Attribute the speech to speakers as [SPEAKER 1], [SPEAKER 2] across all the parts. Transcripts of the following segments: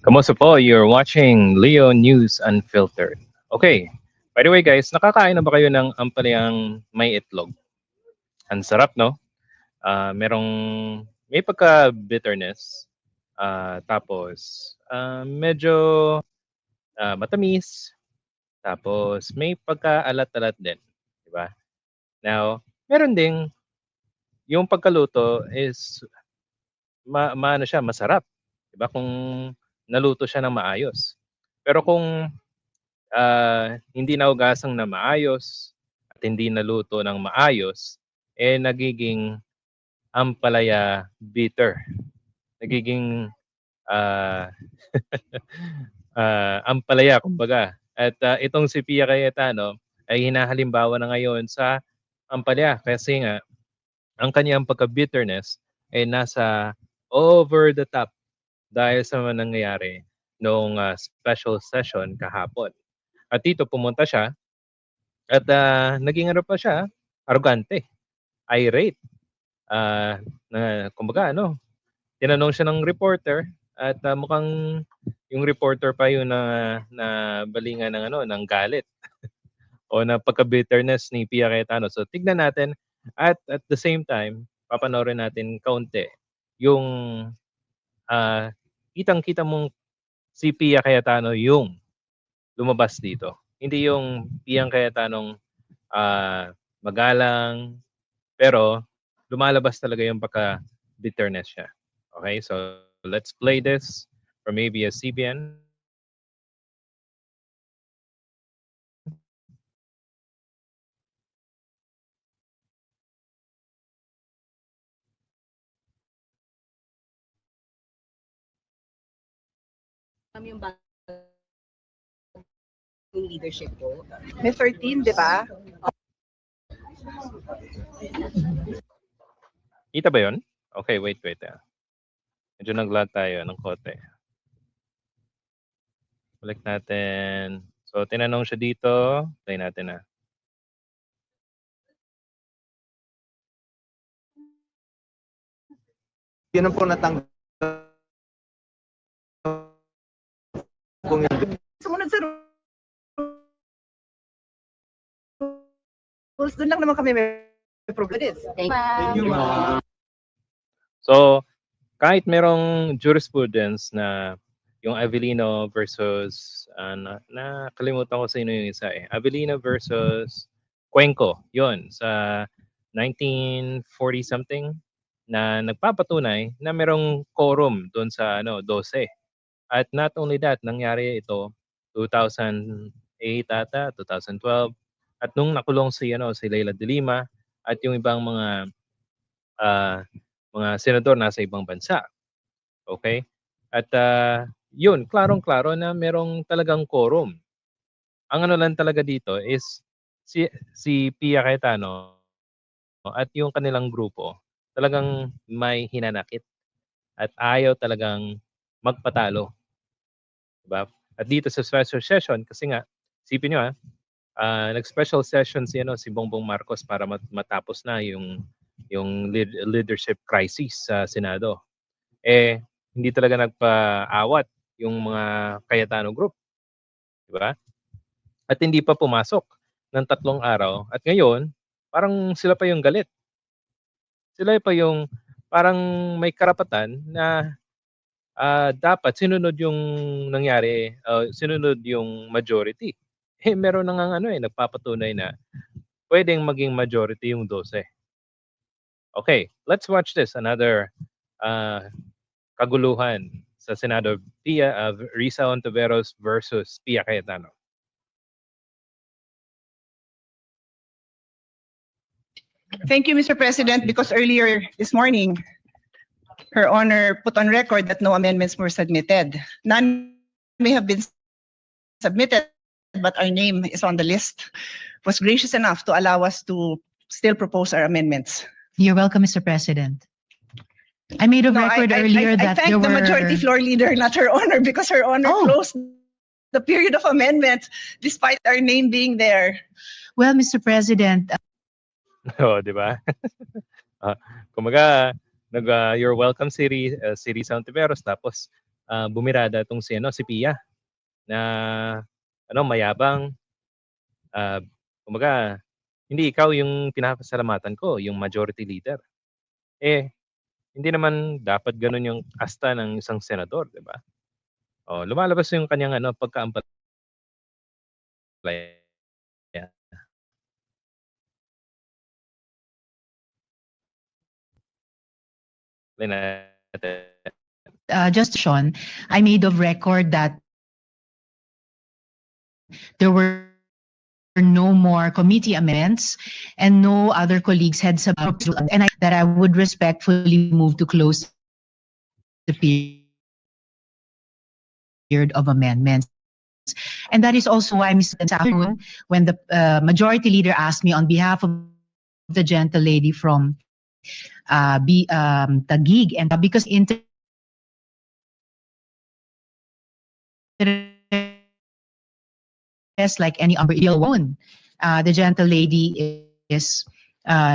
[SPEAKER 1] Kamusta po? You're watching Leo News Unfiltered. Okay. By the way guys, nakakain na ba kayo ng ampalayang may itlog? Ang sarap, no? Merong may pagka-bitterness. Tapos medyo matamis. Tapos may pagka-alat-alat din, di ba? Now, meron ding yung pagkaluto is maano siya, masarap. Di ba? Kung naluto siya ng maayos. Pero kung hindi naugasang na maayos at hindi naluto ng maayos, nagiging ampalaya bitter. Nagiging ah, ampalaya, kumbaga. At itong si Pia Cayetano ay hinahalimbawa na ngayon sa ampalaya kasi nga ang kanyang pagka-bitterness ay nasa over the top dahil sa mga nangyayari noong special session kahapon. At dito pumunta siya at naging ano pa siya, arrogante, irate. Kumbaga tinanong siya ng reporter at mukhang yung reporter pa yun na balingan ng galit o na pagka-bitterness ni Pia Cayetano. So tignan natin at the same time, papanoorin natin kaunti yung kitang-kita mong si Pia Cayetano yung lumabas dito. Hindi yung Pia Cayetanong magalang, pero lumalabas talaga yung pagka-bitterness siya. Okay, so let's play this from ABS-CBN.
[SPEAKER 2] Yung leadership ko. May 13, di ba?
[SPEAKER 1] Kita ba yun? Okay, wait. Medyo nag-lag tayo ng kote. Balik natin. So, tinanong siya dito. Play natin na.
[SPEAKER 3] Yun ang po natanggap kung
[SPEAKER 2] Sumunod sa rules, doon lang naman kami may progress.
[SPEAKER 3] Thank you, ma'am.
[SPEAKER 1] So, kahit merong jurisprudence na yung Avellino versus nakalimutan ko sino yung isa Avellino versus Cuenco, yun, sa 1940 something na nagpapatunay na merong quorum doon sa 12. At not only that, nangyari ito 2008 ata, 2012. At nung nakulong si Leila de Lima at yung ibang mga senador nasa ibang bansa. Okay? At yun, klarong-klaro na merong talagang quorum. Ang lang talaga dito is si Pia Cayetano at yung kanilang grupo talagang may hinanakit at ayaw talagang magpatalo. Diba? At dito sa special session, kasi nga, isipin nyo nag-special session si Bongbong Marcos para matapos na yung leadership crisis sa Senado. Hindi talaga nagpaawat yung mga Cayetano group. Diba? At hindi pa pumasok ng 3 araw. At ngayon, parang sila pa yung galit. Sila pa yung parang may karapatan na dapat sinunod yung nangyari, sinunod yung majority. Meron na nga nagpapatunay na pwedeng maging majority yung 12. Okay, let's watch this. Another kaguluhan sa Senado, Risa Hontiveros versus Pia Cayetano.
[SPEAKER 2] Thank you, Mr. President, because earlier this morning, Her Honor put on record that no amendments were submitted. None may have been submitted, but our name is on the list. Was gracious enough to allow us to still propose our amendments.
[SPEAKER 4] You're welcome, Mr. President. I made a record earlier
[SPEAKER 2] I
[SPEAKER 4] that
[SPEAKER 2] thank
[SPEAKER 4] there
[SPEAKER 2] the
[SPEAKER 4] were...
[SPEAKER 2] majority floor leader, not Her Honor, because Her Honor closed the period of amendments despite our name being there.
[SPEAKER 4] Well, Mr. President...
[SPEAKER 1] Di ba? Kumaga, you're welcome, Risa Hontiveros, tapos bumirada itong si Pia na mayabang. Kumbaga, hindi ikaw yung pinapasalamatan ko, yung majority leader. Hindi naman dapat ganun yung asta ng isang senador, di ba? Lumalabas yung kanyang pagkaampalaya.
[SPEAKER 4] Just Sean, I made of record that there were no more committee amendments and no other colleagues had submitted, and that I would respectfully move to close the period of amendments. And that is also why, Mr. Afternoon, when the majority leader asked me on behalf of the gentle lady from Taguig, and because like any umbrella one, the gentle lady is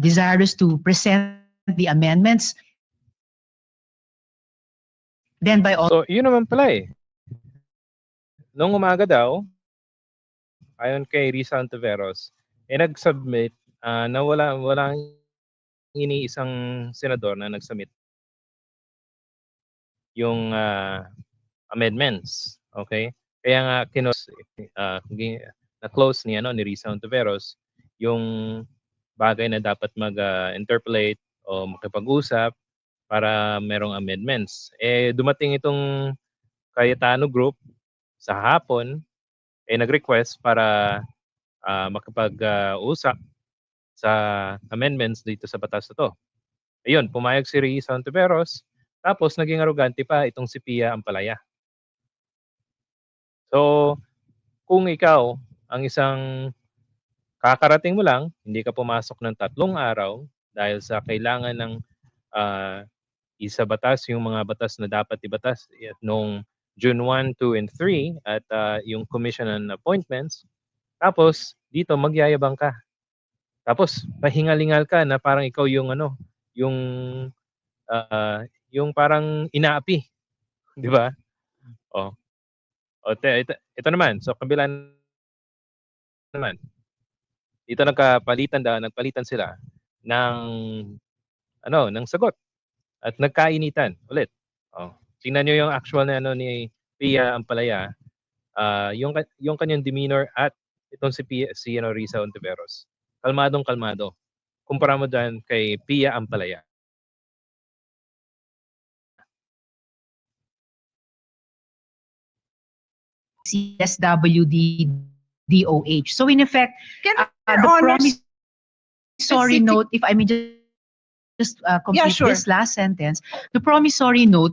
[SPEAKER 4] desirous to present the amendments. Then by all.
[SPEAKER 1] So, yun naman pala eh. Noong umaga daw, ayon kay Risa Ontiveros, nag-submit na walang iniisang senador na nag-submit yung amendments. Okay? Kaya nga na-close ni Risa Ontiveros yung bagay na dapat mag-interpolate o makipag-usap para merong amendments. Dumating itong Cayetano Group sa hapon, nag-request para makipag-usap sa amendments dito sa batas na to. Ayun, pumayag si Risa Ontiveros, tapos naging arrogante pa itong si Pia Ampalaya. So, kung ikaw ang isang kakarating mo lang, hindi ka pumasok ng 3 araw dahil sa kailangan ng isabatas yung mga batas na dapat ibatas noong June 1, 2, and 3 at yung Commission on Appointments. Tapos, dito magyayabang ka. Tapos, pahingalingal ka na parang ikaw yung yung parang inaapi. Di ba? Ito naman. So, kabila naman. Dito nagpalitan sila ng ng sagot. At nagkainitan ulit. Tingnan nyo yung actual na ni Pia Ampalaya, yung kanyang demeanor at itong si Risa Ontiveros. Kalmadong-kalmado. Kumpara mo dyan kay Pia Ampalaya.
[SPEAKER 4] CSWD DOH. So in effect,
[SPEAKER 2] Can
[SPEAKER 4] the
[SPEAKER 2] Your Honor
[SPEAKER 4] promissory note, if I may just complete
[SPEAKER 2] sure.
[SPEAKER 4] this last sentence, the promissory note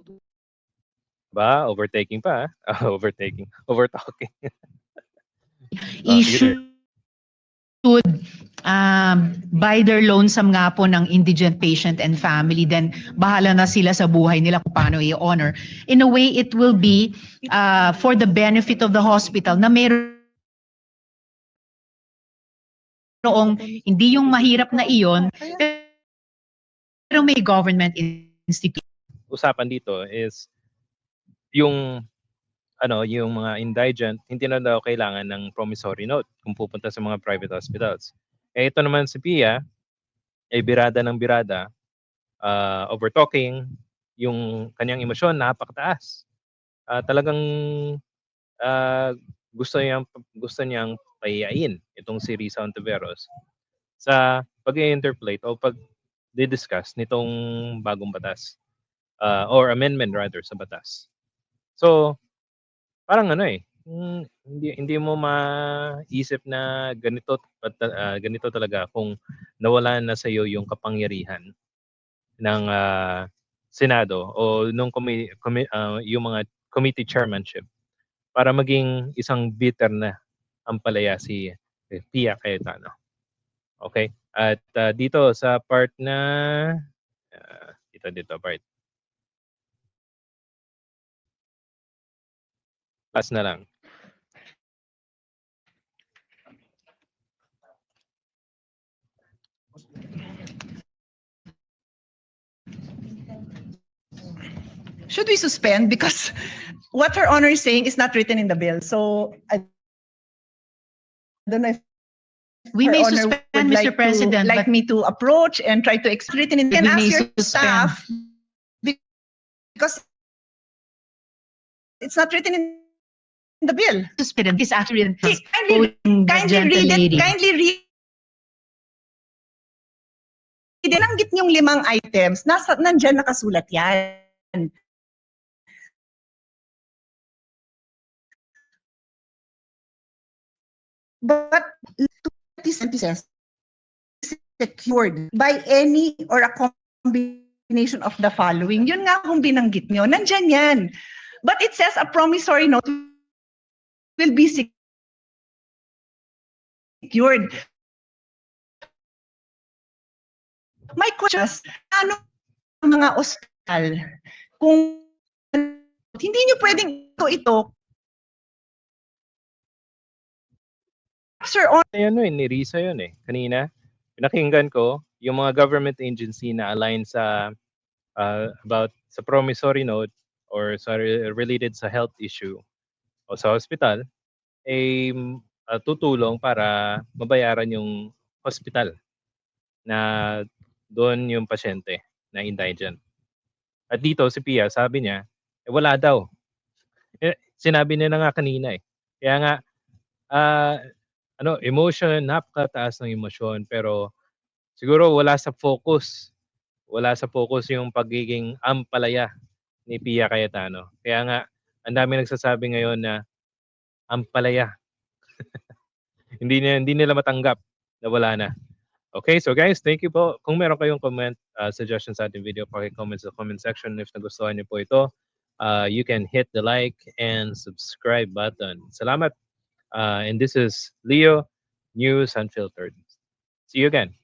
[SPEAKER 1] Ba? Overtaking pa. Overtalking.
[SPEAKER 4] issued by their lonesome nga po ng indigent patient and family, then bahala na sila sa buhay nila kung paano i-honor. In a way, it will be for the benefit of the hospital na mayroong hindi yung mahirap na iyon, pero may government institution.
[SPEAKER 1] Usapan dito is yung yung mga indigent, hindi na daw kailangan ng promissory note kung pupunta sa mga private hospitals. Ito naman si Pia, birada ng birada, over-talking, yung kanyang emosyon napakataas. Talagang gusto niyang pahiyain itong si Risa Ontiveros sa pag-i-interpolate o pag-discuss nitong bagong batas or amendment rather sa batas. So, parang hindi mo maisip na ganito talaga kung nawala na sa iyo yung kapangyarihan ng Senado o nung yung mga committee chairmanship para maging isang bitter na ampalaya si Pia Cayetano. Okay? At dito sa part na dito part. Last na lang.
[SPEAKER 2] should we suspend? Because what Her Honor is saying is not written in the bill. So I don't know if
[SPEAKER 4] We
[SPEAKER 2] Her
[SPEAKER 4] may
[SPEAKER 2] Honor
[SPEAKER 4] suspend,
[SPEAKER 2] would
[SPEAKER 4] Mr. President,
[SPEAKER 2] like
[SPEAKER 4] but
[SPEAKER 2] me to approach and try to explain it in.
[SPEAKER 4] We
[SPEAKER 2] Can ask
[SPEAKER 4] may
[SPEAKER 2] your
[SPEAKER 4] suspend.
[SPEAKER 2] staff because it's not written in the bill.
[SPEAKER 4] suspended is actually
[SPEAKER 2] Kindly
[SPEAKER 4] gentle
[SPEAKER 2] read
[SPEAKER 4] lady.
[SPEAKER 2] it. Kindly read. Dinanggit niyong 5 items. Nandyan nakasulat yan. But 20 cents secured by any or a combination of the following. Yun nga kung binanggit nyo. Nandyan yan. But it says a promissory note will be secured. My question is, ano ang mga ospital kung hindi nyo pwedeng ito, Sir, on
[SPEAKER 1] Ano ni Risa yun kanina. Pinakinggan ko yung mga government agency na align sa about sa promissory note or sa related sa health issue o sa hospital tutulong para mabayaran yung hospital na doon yung pasyente na indigent. At dito si Pia, sabi niya, wala daw. Sinabi niya na nga kanina Kaya nga emotion, napakataas ng emosyon pero siguro wala sa focus yung pagiging ampalaya ni Pia Cayetano. Kaya nga ang dami nagsasabi ngayon na ampalaya. hindi nila matanggap na wala na. Okay, so guys, thank you po. Kung meron kayong comment, suggestions sa ating video, paki-comment sa comment section. If nagustuhan niyo po ito, you can hit the like and subscribe button. Salamat. And this is Leo, News Unfiltered. See you again.